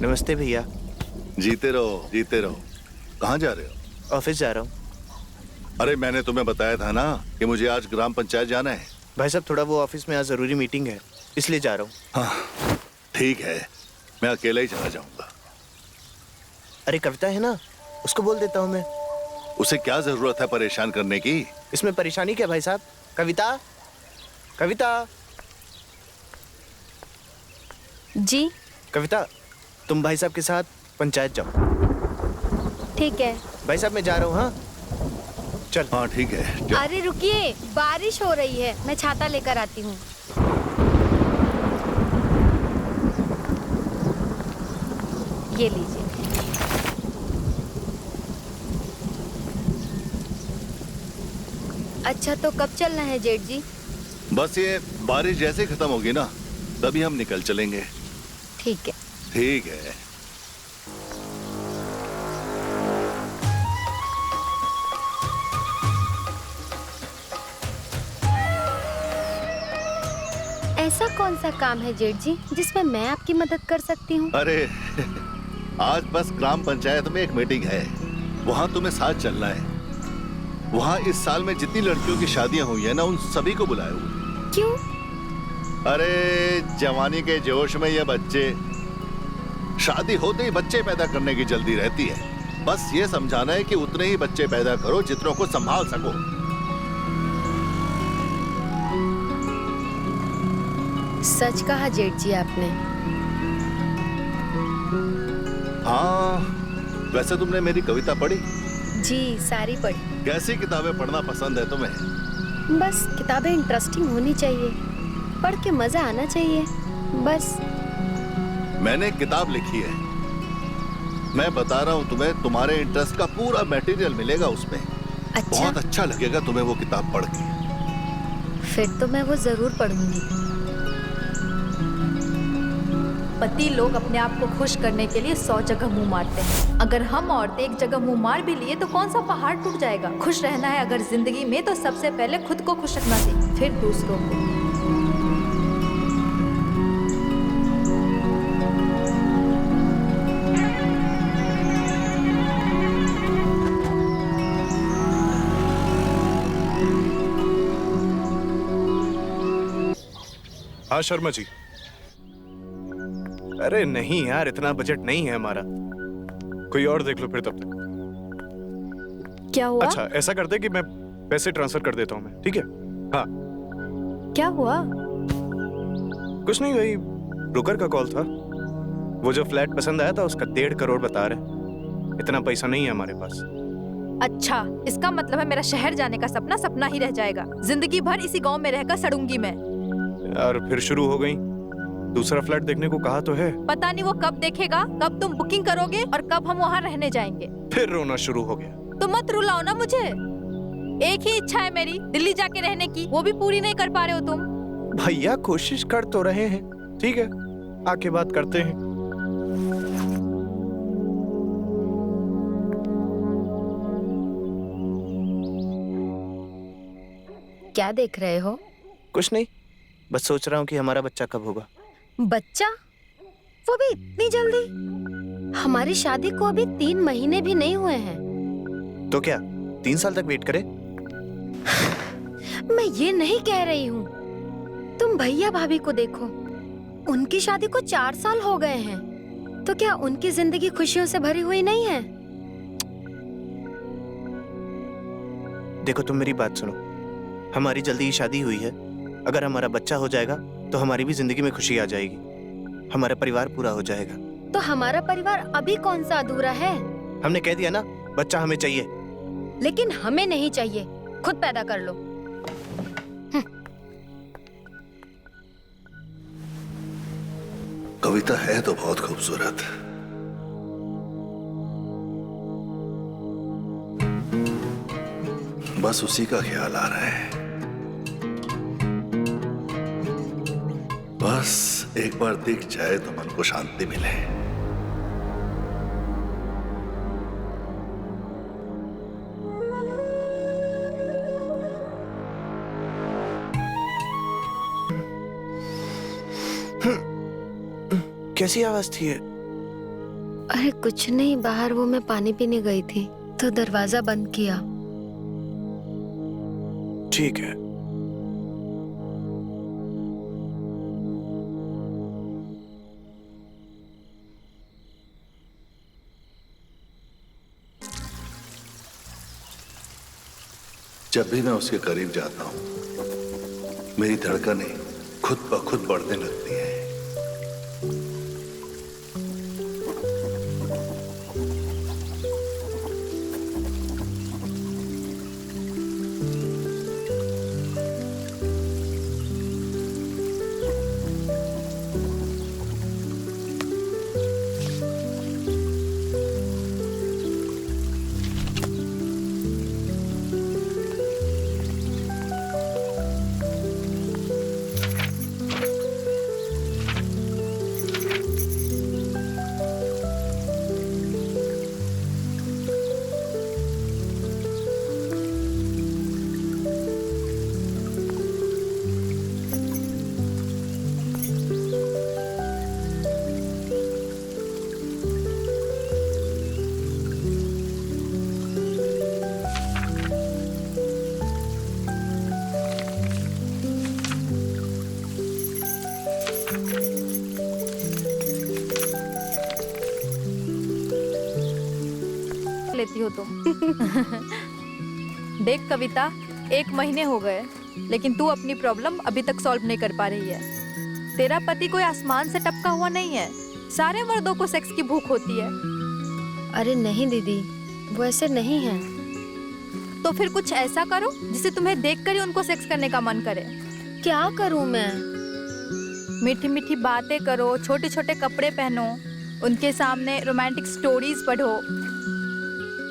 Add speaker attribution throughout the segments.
Speaker 1: नमस्ते भैया।
Speaker 2: जीते रहो जीते रहो। कहाँ जा रहे हो?
Speaker 1: ऑफिस जा रहा हूँ।
Speaker 2: अरे मैंने तुम्हें बताया था ना कि मुझे आज ग्राम पंचायत जाना है।
Speaker 1: भाई साहब थोड़ा वो ऑफिस में आज जरूरी मीटिंग है, इसलिए जा रहा हूँ।
Speaker 2: हाँ ठीक है, मैं अकेला ही चला जाऊंगा।
Speaker 1: अरे कविता है ना, उसको बोल देता हूँ मैं।
Speaker 2: उसे क्या जरूरत है परेशान करने की?
Speaker 1: इसमें परेशानी क्या भाई साहब? कविता, कविता
Speaker 3: जी।
Speaker 1: कविता, तुम भाई साहब के साथ पंचायत जाओ।
Speaker 3: ठीक है
Speaker 1: भाई साहब मैं जा रहा हूँ। हाँ चल।
Speaker 2: हाँ ठीक है जाओ।
Speaker 3: अरे रुकिए, बारिश हो रही है, मैं छाता लेकर आती हूँ। ये लीजिए। अच्छा तो कब चलना है जेठ जी?
Speaker 2: बस ये बारिश जैसे खत्म होगी ना तभी हम निकल चलेंगे।
Speaker 3: ठीक है।
Speaker 2: ठीक है।
Speaker 3: ऐसा कौन सा काम है जेठ जी जिसमें मैं आपकी मदद कर सकती हूँ?
Speaker 2: अरे आज बस ग्राम पंचायत में एक मीटिंग है, वहाँ तुम्हें साथ चलना है। वहाँ इस साल में जितनी लड़कियों की शादियां हुई है ना उन सभी को बुलाया हुआ।
Speaker 3: क्यों?
Speaker 2: अरे जवानी के जोश में ये बच्चे, शादी होते ही बच्चे पैदा करने की जल्दी रहती है। बस ये समझाना है कि उतने ही बच्चे पैदा करो जितनों को संभाल सको।
Speaker 3: सच कहा जेठ जी आपने।
Speaker 2: हाँ वैसे तुमने मेरी कविता पढ़ी?
Speaker 3: जी सारी पढ़ी।
Speaker 2: कैसी किताबें पढ़ना पसंद है तुम्हें?
Speaker 3: बस किताबें इंटरेस्टिंग होनी चाहिए, पढ़ के मजा आना चाहिए बस।
Speaker 2: मैंने एक किताब लिखी है, मैं बता रहा हूँ तुम्हें, तुम्हारे इंटरेस्ट का पूरा मटेरियल मिलेगा उसमें।
Speaker 3: अच्छा?
Speaker 2: बहुत अच्छा लगेगा तुम्हें वो किताब पढ़ के।
Speaker 3: फिर तो मैं वो जरूर पढ़ूंगी।
Speaker 4: पति लोग अपने आप को खुश करने के लिए 100 जगह मुंह मारते हैं। अगर हम औरतें एक जगह मुंह मार भी लिए तो कौन सा पहाड़ टूट जाएगा। खुश रहना है अगर जिंदगी में तो सबसे पहले खुद को खुश रखना चाहिए, फिर दूसरों को।
Speaker 1: हाँ शर्मा जी। अरे नहीं यार, इतना बजट नहीं है हमारा, कोई और देख लो फिर तब तक।
Speaker 3: क्या हुआ?
Speaker 1: अच्छा ऐसा करते कि मैं पैसे ट्रांसफर कर देता हूँ मैं, ठीक है? हाँ।
Speaker 3: क्या हुआ?
Speaker 1: कुछ नहीं, वही ब्रोकर का कॉल था। वो जो फ्लैट पसंद आया था उसका 1.5 करोड़ बता रहे। इतना पैसा नहीं है हमारे पास।
Speaker 4: अच्छा इसका मतलब है मेरा शहर जाने का सपना सपना ही रह जाएगा। जिंदगी भर इसी गांव में रहकर सड़ूंगी मैं।
Speaker 1: यार फिर शुरू हो गई। दूसरा फ्लैट देखने को कहा तो है।
Speaker 4: पता नहीं वो कब देखेगा, कब तुम बुकिंग करोगे और कब हम वहाँ रहने जाएंगे।
Speaker 1: फिर रोना शुरू हो गया।
Speaker 4: तो मत रुलाओ ना मुझे। एक ही इच्छा है मेरी, दिल्ली जाके रहने की, वो भी पूरी नहीं कर पा रहे हो तुम।
Speaker 1: भैया कोशिश कर तो रहे हैं, ठीक है आके बात करते हैं।
Speaker 3: क्या देख रहे हो?
Speaker 1: कुछ नहीं, बस सोच रहा हूँ कि हमारा बच्चा कब होगा।
Speaker 3: बच्चा? वो भी इतनी जल्दी? हमारी शादी को अभी 3 महीने भी नहीं हुए हैं।
Speaker 1: तो क्या 3 साल तक वेट करें?
Speaker 3: मैं ये नहीं कह रही हूँ। तुम भैया भाभी को देखो, उनकी शादी को 4 साल हो गए हैं। तो क्या उनकी जिंदगी खुशियों से भरी हुई नहीं है?
Speaker 1: देखो तुम मेरी बात सुनो, हमारी जल्दी ही शादी हुई है। अगर हमारा बच्चा हो जाएगा तो हमारी भी जिंदगी में खुशी आ जाएगी, हमारा परिवार पूरा हो जाएगा।
Speaker 3: तो हमारा परिवार अभी कौन सा अधूरा है?
Speaker 1: हमने कह दिया ना, बच्चा हमें चाहिए।
Speaker 3: लेकिन हमें नहीं चाहिए, खुद पैदा कर लो।
Speaker 2: कविता है तो बहुत खूबसूरत। बस उसी का ख्याल आ रहा है। बस एक बार दिख जाए तो मन को शांति मिले।
Speaker 1: कैसी आवाज थी ये?
Speaker 3: अरे कुछ नहीं, बाहर वो मैं पानी पीने गई थी तो दरवाजा बंद किया।
Speaker 1: ठीक है।
Speaker 2: जब भी मैं उसके करीब जाता हूं, मेरी धड़कनें खुद ब खुद बढ़ने लगती हैं।
Speaker 4: लेती हो तुम। देख कविता, 1 महीने हो गए लेकिन तू अपनी प्रॉब्लम अभी तक सॉल्व नहीं कर पा रही है। तेरा पति कोई आसमान से टपका हुआ नहीं है। सारे मर्दों को सेक्स की भूख होती है।
Speaker 3: अरे नहीं दीदी, वो ऐसे नहीं है।
Speaker 4: तो फिर कुछ ऐसा करो जिसे तुम्हें देखकर ही उनको सेक्स करने का मन करे।
Speaker 3: क्या करूं मैं?
Speaker 4: मीठी मीठी बातें करो, छोटे छोटे कपड़े पहनो, उनके सामने रोमांटिक स्टोरीज पढ़ो।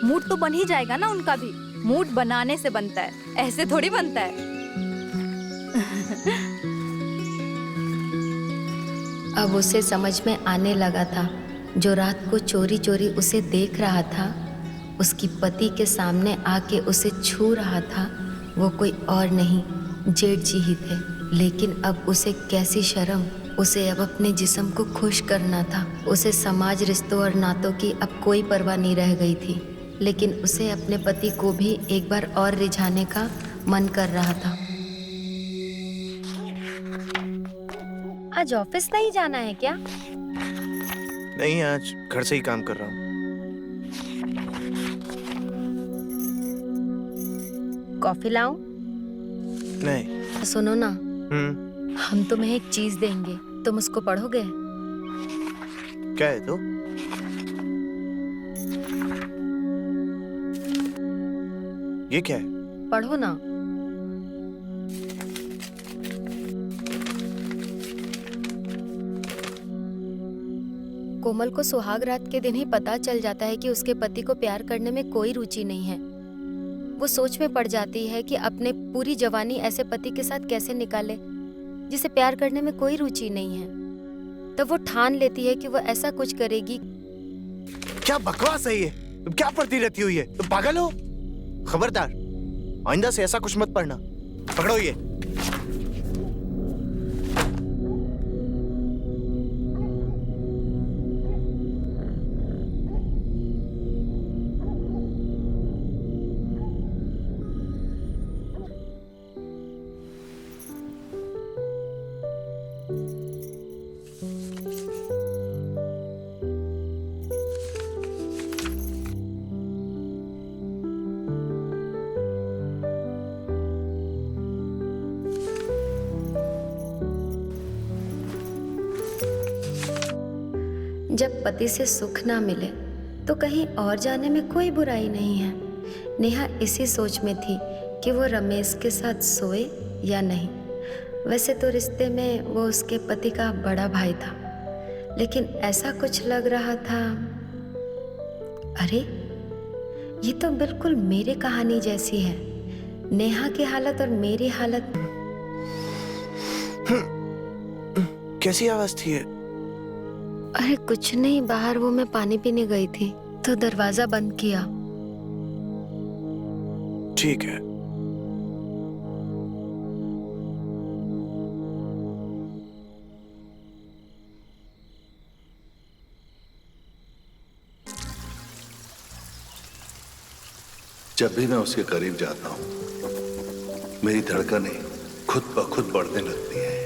Speaker 4: मूड तो बन ही जाएगा ना उनका भी। मूड बनाने से बनता है, ऐसे थोड़ी बनता है।
Speaker 3: अब उसे समझ में आने लगा था, जो रात को चोरी चोरी उसे देख रहा था, उसकी पति के सामने आके उसे छू रहा था, वो कोई और नहीं, जेठ जी ही थे। लेकिन अब उसे कैसी शर्म, उसे अब अपने जिस्म को खुश करना था। उसे समाज, रिश्तों और नातों की अब कोई परवाह नहीं रह गई थी। लेकिन उसे अपने पति को भी एक बार और रिझाने का मन कर रहा था। आज ऑफिस नहीं जाना है क्या?
Speaker 1: नहीं, आज घर से ही काम कर रहा हूँ।
Speaker 3: कॉफी लाऊं?
Speaker 1: नहीं।
Speaker 3: सुनो ना,
Speaker 1: हम्म।
Speaker 3: हम तुम्हें एक चीज देंगे, तुम उसको पढ़ोगे?
Speaker 1: क्या है तो? ये क्या है?
Speaker 3: पढ़ो ना। कोमल को सुहाग रात के दिन ही पता चल जाता है कि उसके पति को प्यार करने में कोई रुचि नहीं है। वो सोच में पड़ जाती है कि अपने पूरी जवानी ऐसे पति के साथ कैसे निकाले जिसे प्यार करने में कोई रुचि नहीं है। तो वो ठान लेती है कि वो ऐसा कुछ करेगी।
Speaker 1: क्या बकवास है ये? तुम क्या पढ़ती रहती हो ये? तुम पागल हो? खबरदार, आइंदा से ऐसा कुछ मत पढ़ना। पकड़ो ये।
Speaker 3: जब पति से सुख ना मिले तो कहीं और जाने में कोई बुराई नहीं है। नेहा इसी सोच में थी कि वो रमेश के साथ सोए या नहीं। वैसे तो रिश्ते में वो उसके पति का बड़ा भाई था, लेकिन ऐसा कुछ लग रहा था। अरे ये तो बिल्कुल मेरी कहानी जैसी है। नेहा की हालत और मेरी हालत।
Speaker 1: कैसी आवाज थी ये?
Speaker 3: अरे कुछ नहीं, बाहर वो मैं पानी पीने गई थी तो दरवाजा बंद किया।
Speaker 1: ठीक है।
Speaker 2: जब भी मैं उसके करीब जाता हूँ मेरी धड़कनें खुद ब खुद बढ़ने लगती हैं।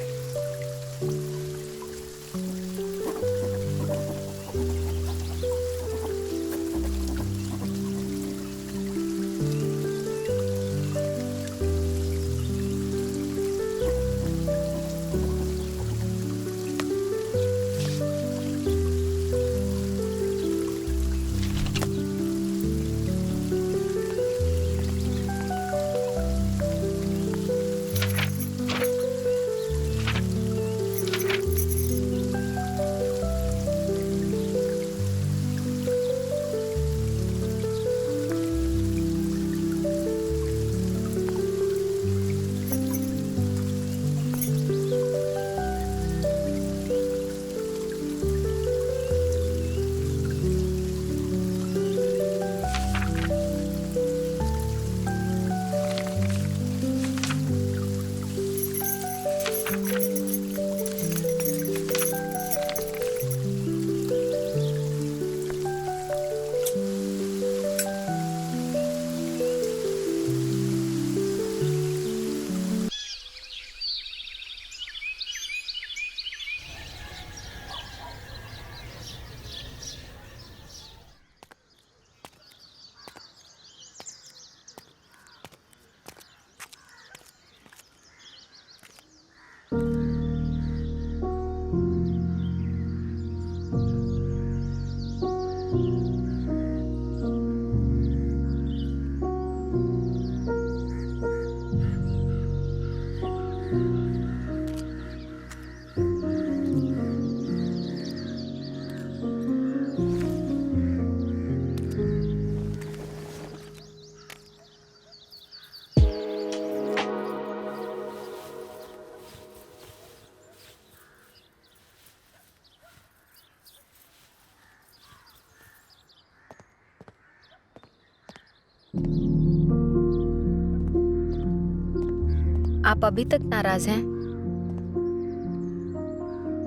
Speaker 3: आप अभी तक नाराज हैं?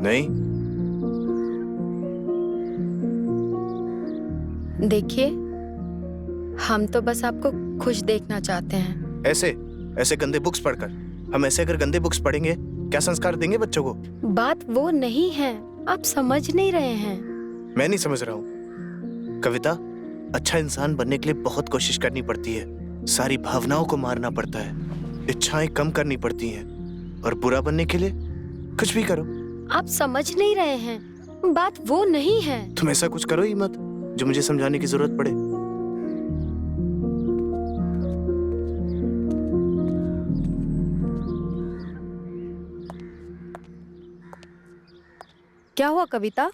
Speaker 1: नहीं,
Speaker 3: देखिए, हम तो बस आपको खुश देखना चाहते हैं।
Speaker 1: ऐसे गंदे बुक्स पढ़कर हम ऐसे अगर गंदे बुक्स पढ़ेंगे क्या संस्कार देंगे बच्चों को?
Speaker 3: बात वो नहीं है, आप समझ नहीं रहे हैं।
Speaker 1: मैं नहीं समझ रहा हूँ। कविता, अच्छा इंसान बनने के लिए बहुत कोशिश करनी पड़ती है, सारी भावनाओं को मारना पड़ता है, इच्छाएं कम करनी पड़ती हैं, और बुरा बनने के लिए कुछ भी करो।
Speaker 3: आप समझ नहीं रहे हैं, बात वो नहीं है।
Speaker 1: तुम ऐसा कुछ करो ही मत जो मुझे समझाने की जरूरत पड़े।
Speaker 4: क्या हुआ कविता?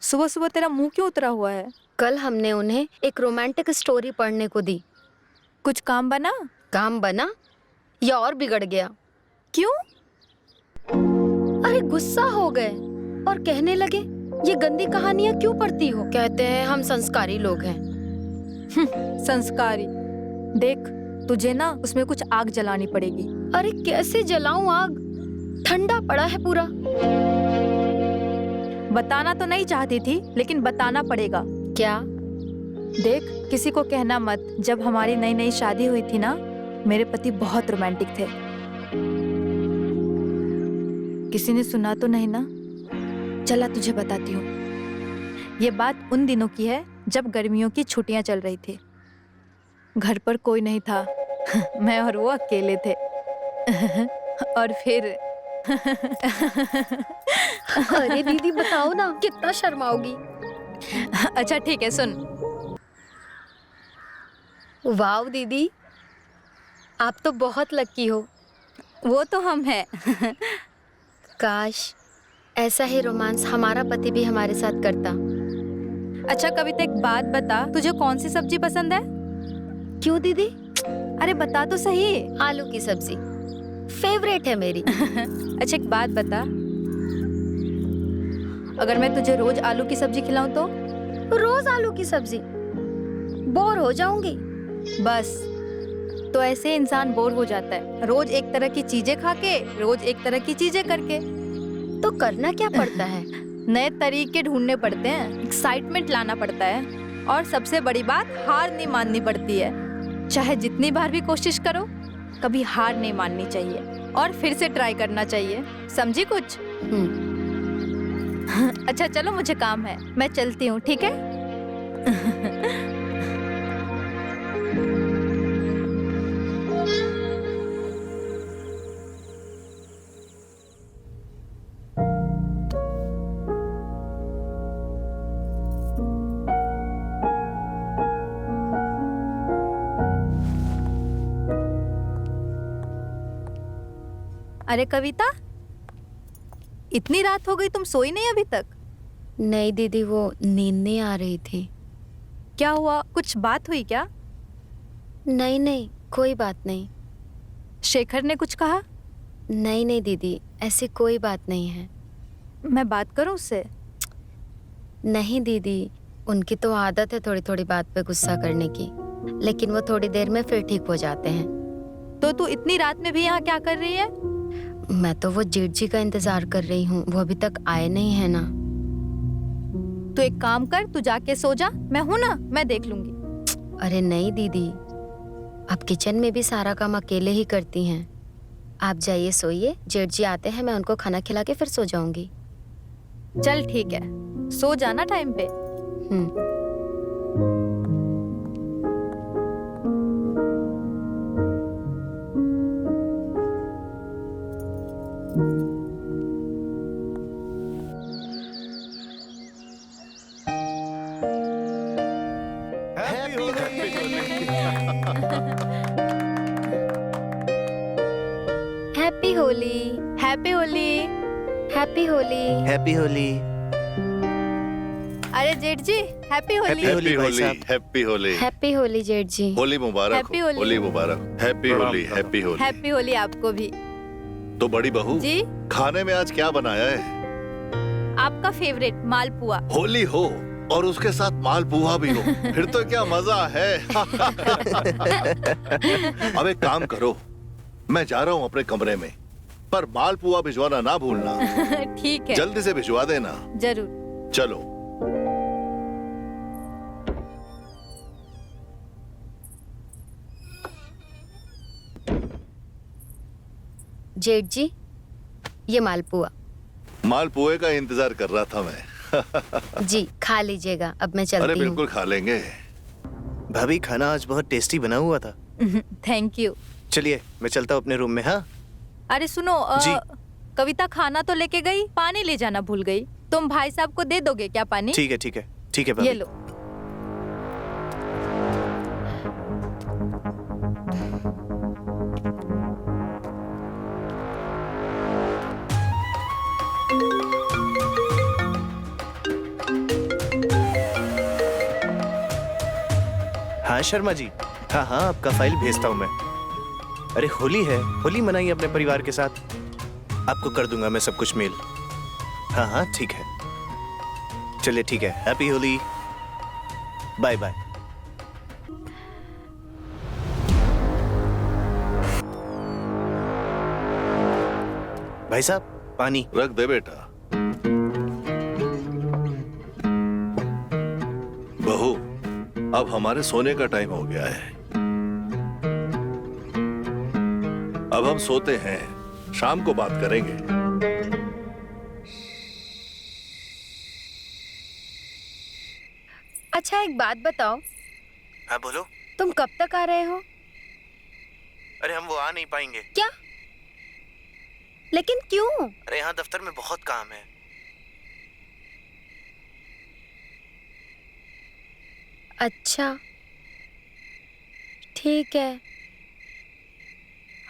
Speaker 4: सुबह सुबह तेरा मुंह क्यों उतरा हुआ है?
Speaker 3: कल हमने उन्हें एक रोमांटिक स्टोरी पढ़ने को दी।
Speaker 4: कुछ काम बना?
Speaker 3: काम बना या और बिगड़ गया?
Speaker 4: क्यों?
Speaker 3: अरे गुस्सा हो गए और कहने लगे ये गंदी कहानियां क्यों पढ़ती हो? कहते हैं हम संस्कारी लोग हैं।
Speaker 4: संस्कारी? देख, तुझे ना उसमें कुछ आग जलानी पड़ेगी।
Speaker 3: अरे कैसे जलाऊं आग? ठंडा पड़ा है पूरा।
Speaker 4: बताना तो नहीं चाहती थी, लेकिन बताना पड़ेगा।
Speaker 3: क्या?
Speaker 4: देख, किसी को कहना मत, जब हमारी नई नई शादी हुई थी ना, मेरे पति बहुत रोमांटिक थे। किसी ने सुना तो नहीं ना? चला तुझे बताती हूँ। ये बात उन दिनों की है जब गर्मियों की छुट्टियां चल रही थी। घर पर कोई नहीं था, मैं और वो अकेले थे। और फिर
Speaker 3: अरे दीदी बताओ ना, कितना शर्माओगी।
Speaker 4: अच्छा ठीक है, सुन।
Speaker 3: वाव दीदी, आप तो बहुत लकी हो।
Speaker 4: वो तो हम हैं।
Speaker 3: काश ऐसा ही रोमांस हमारा पति भी हमारे साथ करता।
Speaker 4: अच्छा कविता, एक बात बता, तुझे कौन सी सब्जी पसंद है?
Speaker 3: क्यों दीदी?
Speaker 4: अरे बता तो सही।
Speaker 3: आलू की सब्जी फेवरेट है मेरी।
Speaker 4: अच्छा एक बात बता, अगर मैं तुझे रोज आलू की सब्जी खिलाऊं तो?
Speaker 3: रोज आलू की सब्जी? बोर हो जाऊंगी।
Speaker 4: बस, तो ऐसे इंसान बोर हो जाता है, रोज एक तरह की चीजें खा के, रोज एक तरह की चीजें करके।
Speaker 3: तो करना क्या पड़ता है?
Speaker 4: नए तरीके ढूंढने पड़ते हैं, एक्साइटमेंट लाना पड़ता है, और सबसे बड़ी बात, हार नहीं माननी पड़ती है। चाहे जितनी बार भी कोशिश करो, कभी हार नहीं माननी चाहिए और फिर से ट्राई करना चाहिए। समझी कुछ? अच्छा चलो, मुझे काम है, मैं चलती हूँ, ठीक है? अरे कविता, इतनी रात हो गई, तुम सोई नहीं अभी तक?
Speaker 3: नहीं दीदी, वो नींद नहीं आ रही थी।
Speaker 4: क्या हुआ, कुछ बात हुई क्या?
Speaker 3: नहीं नहीं, कोई बात नहीं।
Speaker 4: शेखर ने कुछ कहा?
Speaker 3: नहीं नहीं दीदी, ऐसी कोई बात नहीं है।
Speaker 4: मैं बात करूं उससे?
Speaker 3: नहीं दीदी, उनकी तो आदत है थोड़ी थोड़ी बात पे गुस्सा करने की, लेकिन वो थोड़ी देर में फिर ठीक हो जाते हैं।
Speaker 4: तो तू इतनी रात में भी यहाँ क्या कर रही है?
Speaker 3: मैं तो वो जेठ जी का इंतजार कर रही हूँ, वो अभी तक आए नहीं है ना।
Speaker 4: तू एक काम कर, तू जाके सो जा, मैं हूं ना, मैं देख लूंगी।
Speaker 3: अरे नहीं दीदी, आप किचन में भी सारा काम अकेले ही करती हैं। आप जाइए सोइए, जेठ जी आते हैं, मैं उनको खाना खिला के फिर सो जाऊंगी।
Speaker 4: चल ठीक है, सो जाना टाइम पे।
Speaker 3: Happy Holi.
Speaker 4: Happy Holi.
Speaker 3: Happy Holi.
Speaker 1: Happy Holi.
Speaker 4: अरे जेठ जी, हैप्पी होली।
Speaker 1: Happy होली भाई
Speaker 2: होली,
Speaker 1: साहब।
Speaker 2: हैप्पी होली,
Speaker 3: हैप्पी होली जेठ जी।
Speaker 2: होली मुबारक
Speaker 4: हैप्पी
Speaker 2: हो,
Speaker 4: होली।
Speaker 2: होली मुबारक, happy Holi, happy Holi.
Speaker 4: Happy Holi आपको भी।
Speaker 2: तो बड़ी बहू
Speaker 4: जी,
Speaker 2: खाने में आज क्या बनाया है?
Speaker 4: आपका फेवरेट मालपुआ।
Speaker 2: होली हो और उसके साथ मालपुआ भी हो, फिर तो क्या मजा है। अब एक काम करो, मैं जा रहा हूँ अपने कमरे में, पर मालपुआ भिजवाना ना भूलना।
Speaker 4: ठीक है,
Speaker 2: जल्दी से भिजवा देना।
Speaker 4: जरूर।
Speaker 2: चलो।
Speaker 3: जेठ जी, ये मालपुआ।
Speaker 2: मालपुए का इंतजार कर रहा था मैं।
Speaker 3: जी खा लीजिएगा, अब मैं
Speaker 2: अरे
Speaker 3: चलती हूँ।
Speaker 2: बिल्कुल खा लेंगे।
Speaker 1: भाभी, खाना आज बहुत टेस्टी बना हुआ था।
Speaker 4: Thank you.
Speaker 1: चलिए मैं चलता हूँ अपने रूम में। हाँ
Speaker 4: अरे सुनो,
Speaker 1: जी।
Speaker 4: कविता खाना तो लेके गई, पानी ले जाना भूल गई। तुम भाई साहब को दे दोगे क्या पानी?
Speaker 1: ठीक है, ठीक है, ठीक है
Speaker 4: ये
Speaker 1: भाभी।
Speaker 4: लो।
Speaker 1: हाँ शर्मा जी, हाँ हाँ, आपका फाइल भेजता हूँ मैं। अरे होली है, होली मनाइए अपने परिवार के साथ। आपको कर दूंगा मैं सब कुछ मेल। हाँ हाँ ठीक है, चलिए ठीक है, हैप्पी होली, बाय बाय। भाई साहब पानी।
Speaker 2: रख दे बेटा। बहू, अब हमारे सोने का टाइम हो गया है। अब हम सोते हैं, शाम को बात करेंगे।
Speaker 3: अच्छा एक बात बताओ,
Speaker 1: हाँ बोलो।
Speaker 3: तुम कब तक आ रहे हो?
Speaker 1: अरे हम वो आ नहीं पाएंगे।
Speaker 3: क्या? लेकिन क्यों?
Speaker 1: अरे यहाँ दफ्तर में बहुत काम है।
Speaker 3: अच्छा ठीक है,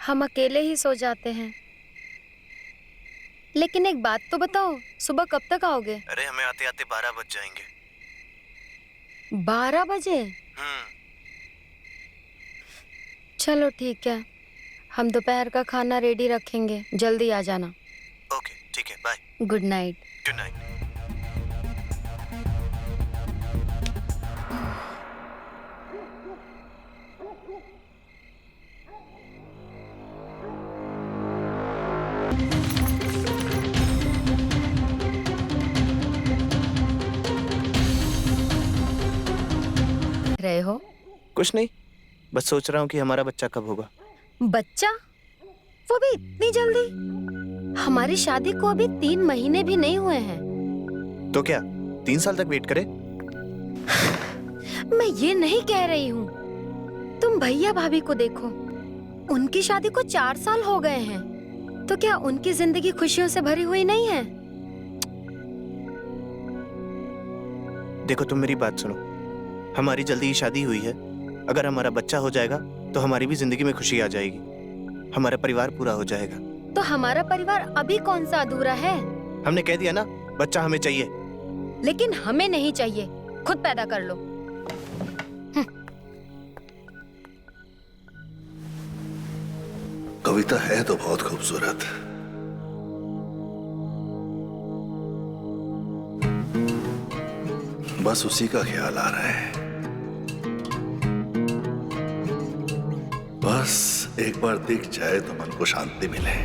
Speaker 3: हम अकेले ही सो जाते हैं। लेकिन एक बात तो बताओ, सुबह कब तक आओगे?
Speaker 1: अरे हमें आते आते 12 बज जाएंगे।
Speaker 3: 12 बजे? चलो ठीक है, हम दोपहर का खाना रेडी रखेंगे, जल्दी आ जाना।
Speaker 1: ओके ठीक है, bye.
Speaker 3: Good night.
Speaker 1: Good night.
Speaker 3: रहे हो?
Speaker 1: कुछ नहीं, बस सोच रहा हूँ कि हमारा बच्चा कब होगा।
Speaker 3: बच्चा? वो भी इतनी जल्दी? हमारी शादी को अभी 3 महीने भी नहीं हुए हैं।
Speaker 1: तो क्या 3 साल तक वेट करें?
Speaker 3: मैं ये नहीं कह रही हूँ। तुम भैया भाभी को देखो, उनकी शादी को 4 साल हो गए हैं। तो क्या उनकी जिंदगी खुशियों से भरी हुई नहीं है?
Speaker 1: देखो तुम मेरी बात सुनो, हमारी जल्दी ही शादी हुई है। अगर हमारा बच्चा हो जाएगा तो हमारी भी जिंदगी में खुशी आ जाएगी, हमारा परिवार पूरा हो जाएगा।
Speaker 3: तो हमारा परिवार अभी कौन सा अधूरा है?
Speaker 1: हमने कह दिया ना, बच्चा हमें चाहिए।
Speaker 3: लेकिन हमें नहीं चाहिए, खुद पैदा कर लो।
Speaker 2: कविता है तो बहुत खूबसूरत, बस उसी का ख्याल आ रहा है। बस एक बार दिख जाए तो मन को शांति मिले।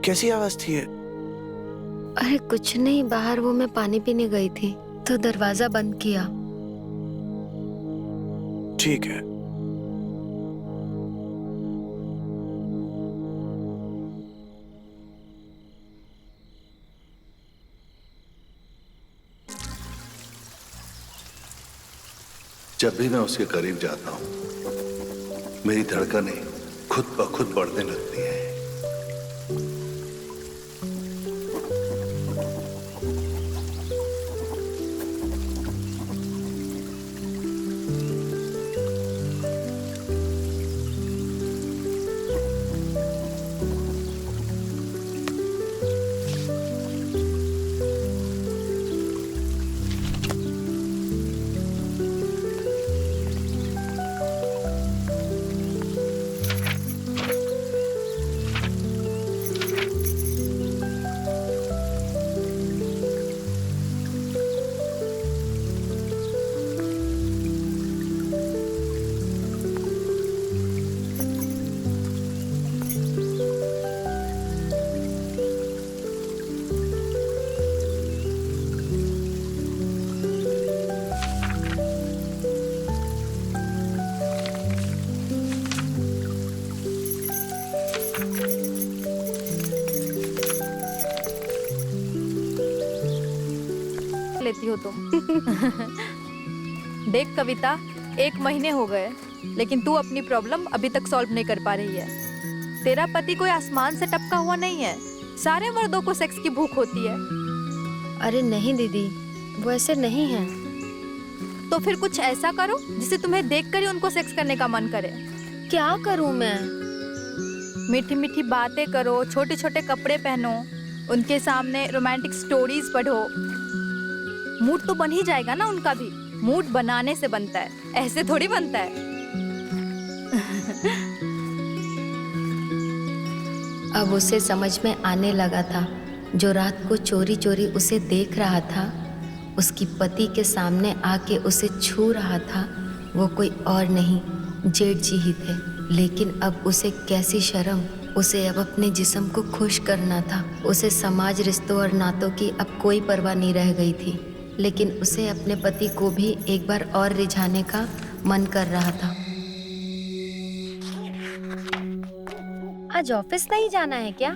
Speaker 1: कैसी आवाज थी ये?
Speaker 3: अरे कुछ नहीं, बाहर वो मैं पानी पीने गई थी तो दरवाजा बंद किया।
Speaker 1: ठीक है।
Speaker 2: जब भी मैं उसके करीब जाता हूं, मेरी धड़कनें खुद ब खुद बढ़ने लगती हैं।
Speaker 4: लेती हो तुम। देख कविता, 1 महीने हो गए लेकिन तू अपनी प्रॉब्लम अभी तक सॉल्व नहीं कर पा रही है। तेरा पति कोई आसमान से टपका हुआ नहीं है, सारे मर्दों को सेक्स की भूख होती है।
Speaker 3: अरे नहीं दीदी, वो ऐसे नहीं है।
Speaker 4: तो फिर कुछ ऐसा करो जिसे तुम्हें देखकर ही उनको सेक्स करने का मन करे।
Speaker 3: क्या करूं मैं?
Speaker 4: मीठी मीठी बातें करो, छोटे छोटे कपड़े पहनो, उनके सामने रोमांटिक स्टोरीज पढ़ो। मूड तो बन ही जाएगा ना उनका भी। मूड बनाने से बनता है, ऐसे थोड़ी बनता है।
Speaker 3: अब उसे समझ में आने लगा था, जो रात को चोरी चोरी उसे देख रहा था, उसकी पति के सामने आके उसे छू रहा था, वो कोई और नहीं, जेठ जी ही थे। लेकिन अब उसे कैसी शर्म, उसे अब अपने जिस्म को खुश करना था। उसे समाज, रिश्तों और नातों की अब कोई परवाह नहीं रह गई थी। लेकिन उसे अपने पति को भी एक बार और रिझाने का मन कर रहा था। आज ऑफिस नहीं जाना है क्या?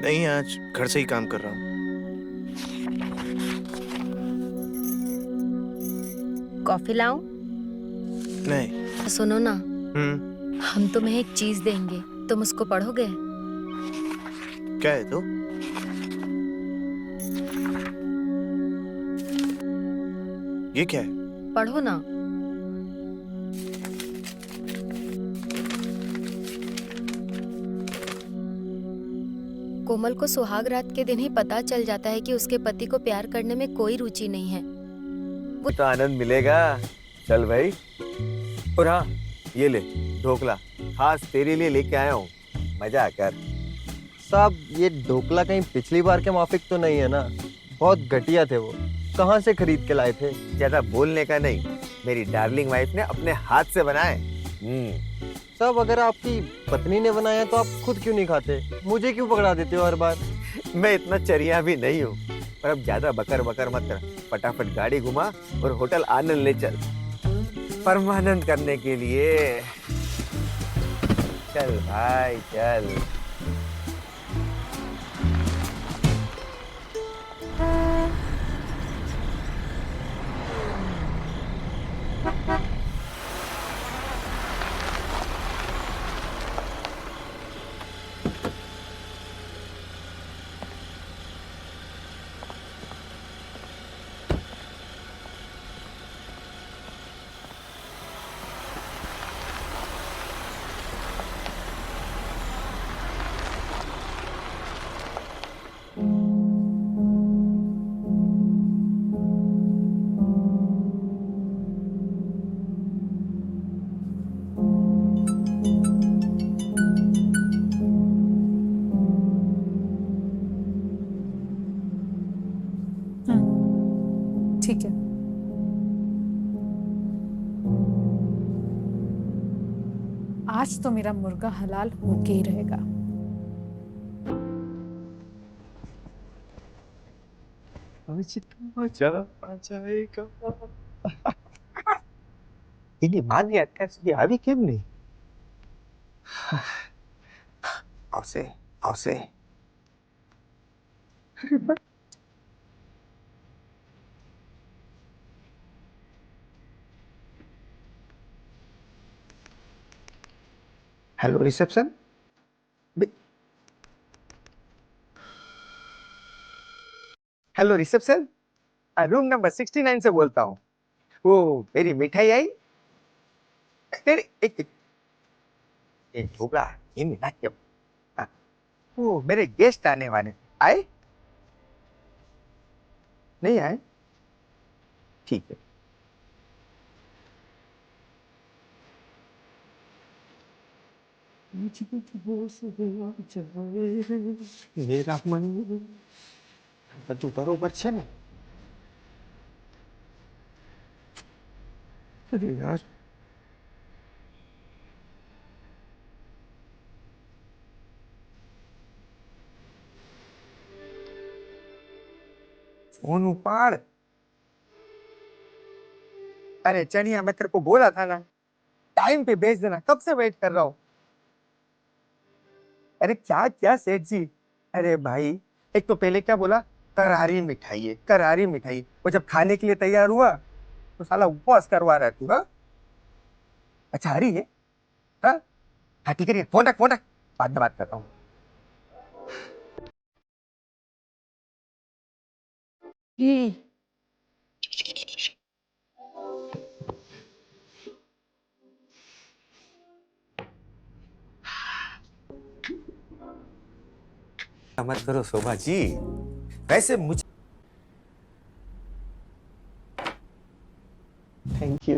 Speaker 1: नहीं, आज घर से ही काम कर रहा हूँ।
Speaker 3: कॉफी लाऊं?
Speaker 1: नहीं।
Speaker 3: सुनो ना,
Speaker 1: हम्म।
Speaker 3: हम तुम्हें एक चीज देंगे, तुम उसको पढ़ोगे?
Speaker 1: क्या है तो? ये क्या है?
Speaker 3: पढ़ो ना। कोमल को सुहाग रात के दिन ही पता चल जाता है कि उसके पति को प्यार करने में कोई रुचि नहीं है।
Speaker 5: वो तो आनंद मिलेगा। चल भाई। और हाँ, ये ले ढोकला, खास तेरे लिए लेके आया हूँ, मजा कर।
Speaker 6: साहब, ये ढोकला कहीं पिछली बार के माफिक तो नहीं है ना? बहुत घटिया थे वो, कहाँ से खरीद के लाए थे?
Speaker 5: ज्यादा बोलने का नहीं, मेरी डार्लिंग वाइफ ने अपने हाथ से बनाए।
Speaker 6: सब अगर आपकी पत्नी ने बनाया तो आप खुद क्यों नहीं खाते? मुझे क्यों पकड़ा देते हो हर बार?
Speaker 5: मैं इतना चरिया भी नहीं हूँ, पर अब ज्यादा बकर बकर मत कर। फटाफट गाड़ी घुमा और होटल आनंद ले चल, परमानंद करने के लिए। चल भाई चल।
Speaker 7: ठीक है। आज तो मेरा मुर्गा हलाल होके ही रहेगा।
Speaker 5: એની માની અત્યાર સુધી આવી કેમ નહીં? આવશે આવશે. Hello reception. Hello reception, room number 69 से बोलता हूँ. वो मेरी मिठाई आई? तेरी एक ढोकला ये मिला क्यों? वो मेरे गेस्ट आने वाले आए? नहीं आए? ठीक है. मेरा मन બધું બરોબર છે ને? અરે યાર, फोन उपाड़. अरे चनिया, मैं तेरे को बोला था ना टाइम पे भेज देना, कब से वेट कर रहा हूँ. अरे क्या क्या सेठ जी. अरे भाई, एक तो पहले क्या बोला, करारी मिठाई है, करारी मिठाई. वो जब खाने के लिए तैयार हुआ तो साला उपवास करवा रहा तू. हाँ अच्छा, हरी है. हाँ हाँ ठीक है, फोन रख फोन रख, बाद में बात करता हूँ. मत करो शोभा जी, वैसे मुझे. Thank you.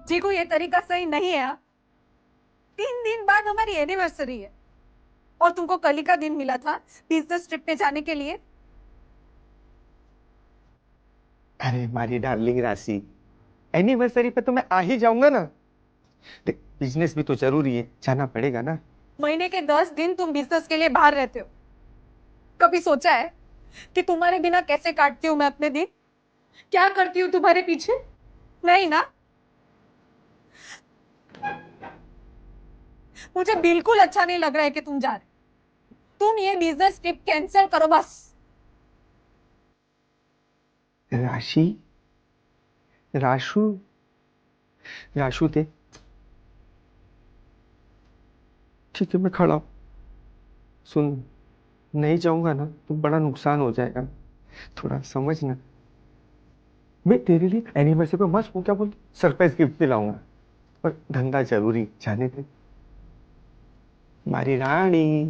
Speaker 7: जी को ये तरीका सही नहीं है. 3 दिन बाद हमारी एनिवर्सरी है और तुमको कल ही का दिन मिला था बिजनेस ट्रिप पे जाने के लिए.
Speaker 5: अरे मारी डार्लिंग राशि, एनिवर्सरी पे तो मैं आ ही जाऊंगा ना. देख, बिजनेस भी तो जरूरी है, जाना पड़ेगा ना.
Speaker 7: महीने के 10 दिन तुम बिजनेस के लिए बाहर रहते हो. कभी सोचा है कि तुम्हारे बिना कैसे काटती हूँ मैं अपने दिन? क्या करती हूँ तुम्हारे पीछे? नहीं ना. मुझे बिल्कुल अच्छा नहीं लग रहा है कि तुम जा रहे. तुम ये बिजनेस ट्रिप कैंसिल करो बस.
Speaker 5: राशि, राशु, राशु थे. ठीक है, मैं खड़ा हूं. सुन, नहीं जाऊंगा ना तो बड़ा नुकसान हो जाएगा, थोड़ा समझना. मैं तेरे लिए एनिवर्सरी पे मस्त, वो क्या बोलते, सरप्राइज गिफ्ट दिलाऊंगा. पर धंधा जरूरी, जाने दे. मारी रानी,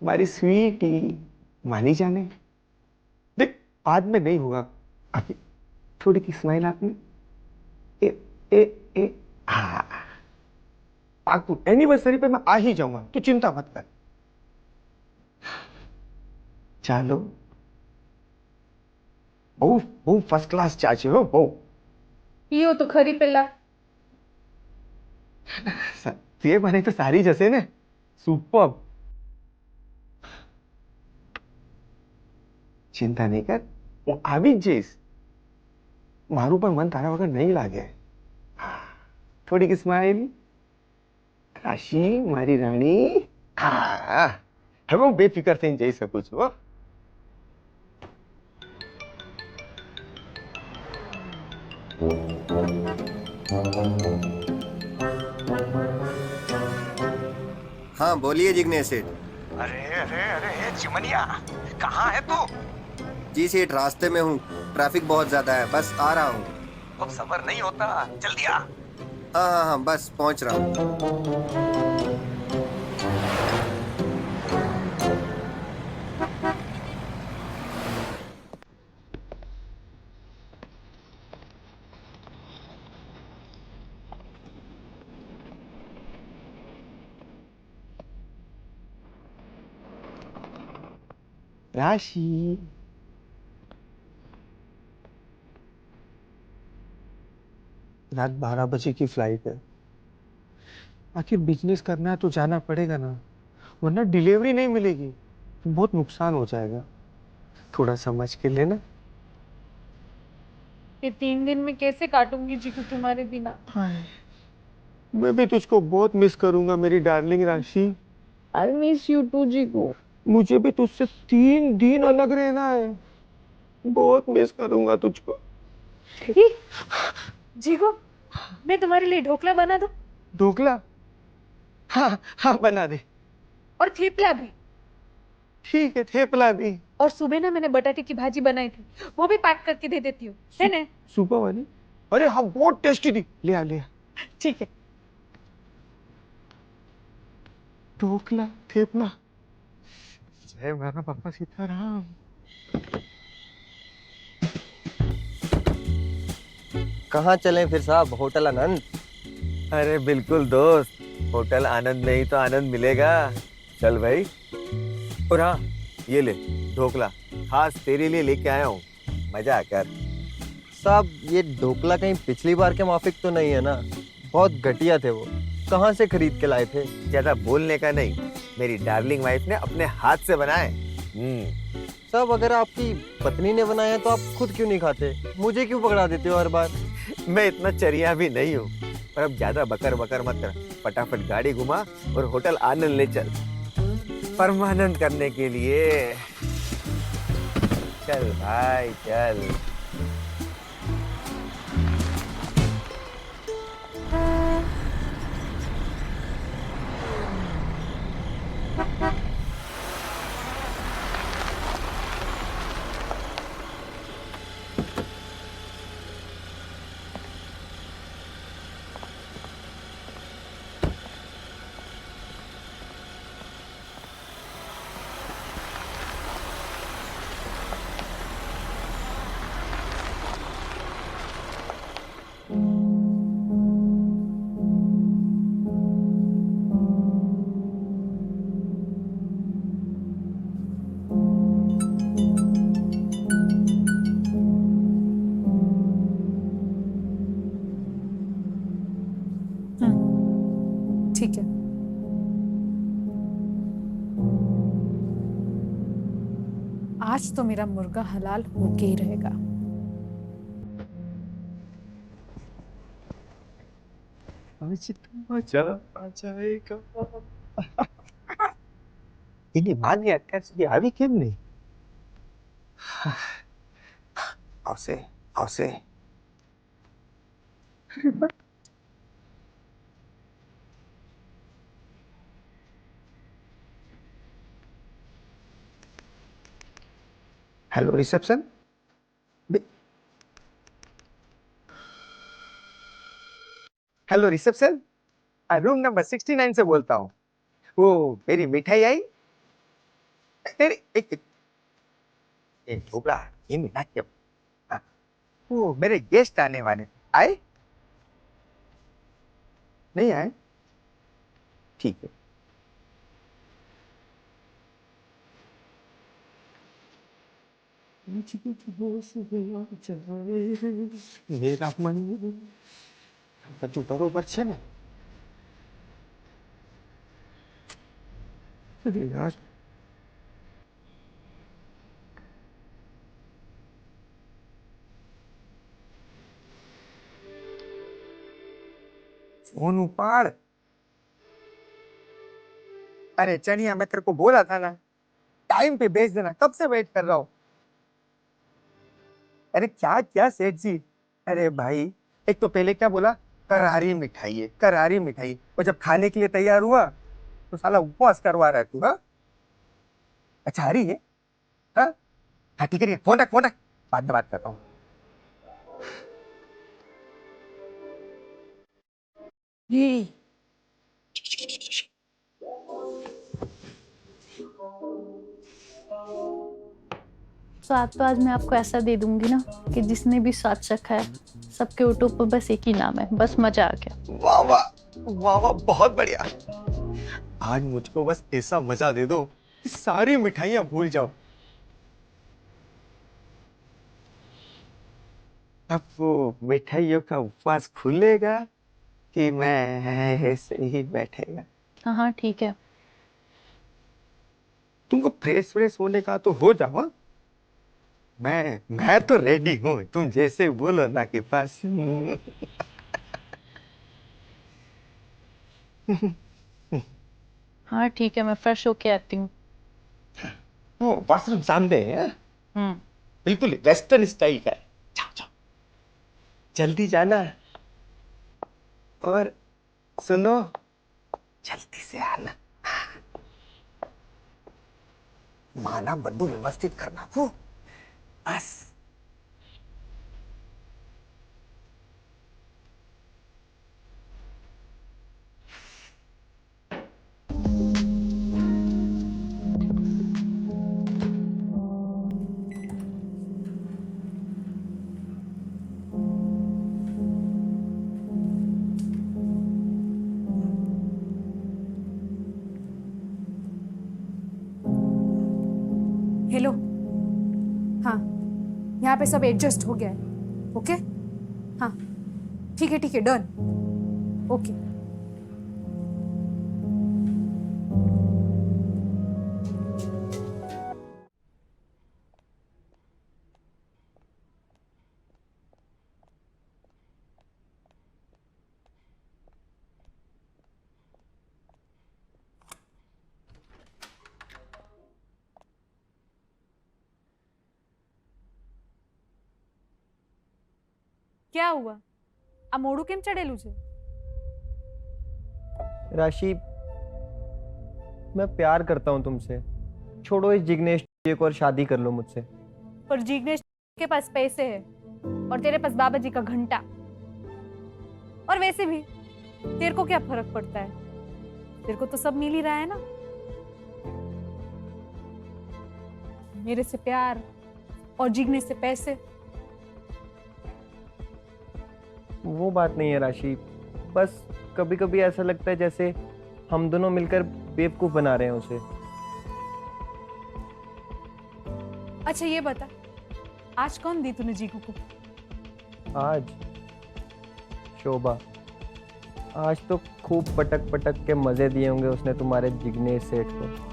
Speaker 5: मारी स्वीटी, मानी जाने. देख, बाद में नहीं होगा, अभी थोड़ी की स्माइल आपने. ए ए ए हाँ, पाकू एनिवर्सरी पे मैं आ ही जाऊंगा, तू चिंता मत कर. ચાલો, બહુ બહુ ફર્સ્ટ ક્લાસ ચા છે હો, બહુ.
Speaker 7: પીઓ તો ખરી પેલા.
Speaker 5: તે મને તો સારી જશે ને. સુપર. ચિંતા નહીં કર, હું આવી જ જઈશ. મારું પણ મન તારા વગર નહીં લાગે. થોડીક સ્માઈલ. રાશિ મારી રાણી. હા, હવે હું બેફિકર થઈને જઈ શકું છું. હો.
Speaker 6: हाँ बोलिए जिग्नेश सेठ.
Speaker 5: अरे अरे अरे चिमनिया, कहाँ है तू?
Speaker 6: जी सेठ रास्ते में हूँ, ट्रैफिक बहुत ज्यादा है, बस आ रहा हूँ.
Speaker 5: अब सबर नहीं होता, जल्दी आ.
Speaker 6: हाँ हाँ हाँ बस पहुँच रहा हूँ.
Speaker 5: राशि, रात 12 बजे की फ्लाइट है. आखिर बिजनेस करना है तो जाना पड़ेगा ना, वरना डिलीवरी नहीं मिलेगी, बहुत नुकसान हो जाएगा. थोड़ा समझ के लेना.
Speaker 7: ये 3 दिन में कैसे काटूंगी जीकू तुम्हारे बिना.
Speaker 5: मैं भी तुझको बहुत मिस करूंगा मेरी darling Rashi.
Speaker 7: I miss you too Jiku.
Speaker 5: मुझे भी तुझसे 3 दिन अलग रहना है. बहुत मिस करूंगा तुझको.
Speaker 7: जीकू, मैं तुम्हारे लिए ढोकला बना दूं?
Speaker 5: ढोकला? हाँ हाँ बना दे.
Speaker 7: और थेपला भी.
Speaker 5: ठीक है, थेपला भी.
Speaker 7: और सुबह ना मैंने बटाटे की भाजी बनाई थी, वो भी पैक करके दे देती हूँ, है ना?
Speaker 5: सुबह वाली? अरे हाँ, बहुत टेस्टी थी. ले आ ले आ.
Speaker 7: ठीक है.
Speaker 5: ढोकला, थेपला. जय मारा पापा सीताराम.
Speaker 6: कहाँ चलें फिर साहब? होटल आनंद.
Speaker 8: अरे बिल्कुल दोस्त, होटल आनंद में ही तो आनंद मिलेगा. चल भाई. और हाँ, ये ले ढोकला, खास तेरे लिए लेके आया हूँ, मजा कर.
Speaker 6: साहब ये ढोकला कहीं पिछली बार के माफिक तो नहीं है ना? बहुत घटिया थे वो, कहाँ से खरीद के लाए थे?
Speaker 8: ज्यादा बोलने का नहीं, मेरी डार्लिंग वाइफ ने अपने हाथ से बनाए.
Speaker 6: साहब अगर आपकी पत्नी ने बनाया तो आप खुद क्यों नहीं खाते? मुझे क्यों पकड़ा देते हो हर बार?
Speaker 8: मैं इतना चरिया भी नहीं हूँ, पर अब ज्यादा बकर बकर मत कर. फटाफट गाड़ी घुमा और होटल आनंद ले चल, परमानंद करने के लिए. चल भाई चल.
Speaker 7: ठीक है. आज तो मेरा मुर्गा हलाल होके ही रहेगा.
Speaker 5: એની માની અત્યાર સુધી આવી કેમ નહીં? આવશે આવશે. Hello reception. Hello reception, room number 69 से बोलता हूँ. वो मेरी मिठाई आई? तेरी एक ढोकला ये मिला के. वो मेरे गेस्ट आने वाले आए? नहीं आए? ठीक है. मेरा मन બધું બરોબર છે ને? अरे यार, फोन उपाड़। अरे चनिया, मैं तेरे को बोला था ना, टाइम पे भेज देना, कब से वेट कर रहा हूँ। अरे क्या क्या सेठ जी, अरे भाई, एक तो पहले क्या बोला, करारी मिठाई है, करारी मिठाई, और जब खाने के लिए तैयार हुआ तो साला उपवास करवा रहा है तू। हाँ, अच्छा, आ रही है। हाँ हाँ, ठीक है, फोन रख, फोन रख, बाद में बात करता हूँ। ये
Speaker 9: स्वाद तो आज मैं आपको ऐसा दे दूंगी ना कि जिसने भी स्वाद चखा है सबके होठों पर बस एक ही नाम है, बस मजा आ गया।
Speaker 5: वाह वाह वाह वाह, बहुत बढ़िया। आज मुझको बस ऐसा मजा दे दो कि सारी मिठाइयां भूल जाओ। अब वो मिठाइयों का उपवास खुलेगा कि मैं ऐसे ही बैठेगा?
Speaker 9: हाँ हाँ ठीक है।
Speaker 5: तुमको फ्रेश फ्रेश होने का तो हो जाओ। हाँ? मैं तो रेडी हूँ, तुम जैसे बोलो ना के पास।
Speaker 9: हाँ ठीक है, मैं फ्रेश होके आती हूँ।
Speaker 5: वो बाथरूम सामने है।
Speaker 9: हम्म।
Speaker 5: बिल्कुल वेस्टर्न स्टाइल का है। जाओ जाओ, जल्दी जाना, और सुनो, जल्दी से आना। माना बंधु व्यवस्थित करना हो, बस।
Speaker 7: हेलो, हाँ, यहाँ पे सब एडजस्ट हो गया है। ओके, हाँ, ठीक है, डन। ओके। क्या हुआ? आ मोड़ू केम चढ़ेलू છે?
Speaker 6: राशि, मैं प्यार करता हूँ तुमसे। छोड़ो इस जिग्नेश को और शादी कर लो मुझसे।
Speaker 7: पर जिग्नेश के पास पैसे है और तेरे पास बाबा जी का घंटा। और वैसे भी तेरे को क्या फर्क पड़ता है? तेरे को तो सब मिल ही रहा है ना। मेरे से प्यार और जिग्नेश से पैसे।
Speaker 6: वो बात नहीं है राशि, बस कभी कभी ऐसा लगता है जैसे हम दोनों मिलकर बेवकूफ बना रहे हैं उसे।
Speaker 7: अच्छा ये बता, आज कौन दी तूने जीगू को?
Speaker 6: आज शोभा। आज तो खूब पटक पटक के मजे दिए होंगे उसने तुम्हारे जिग्नेश सेठ को।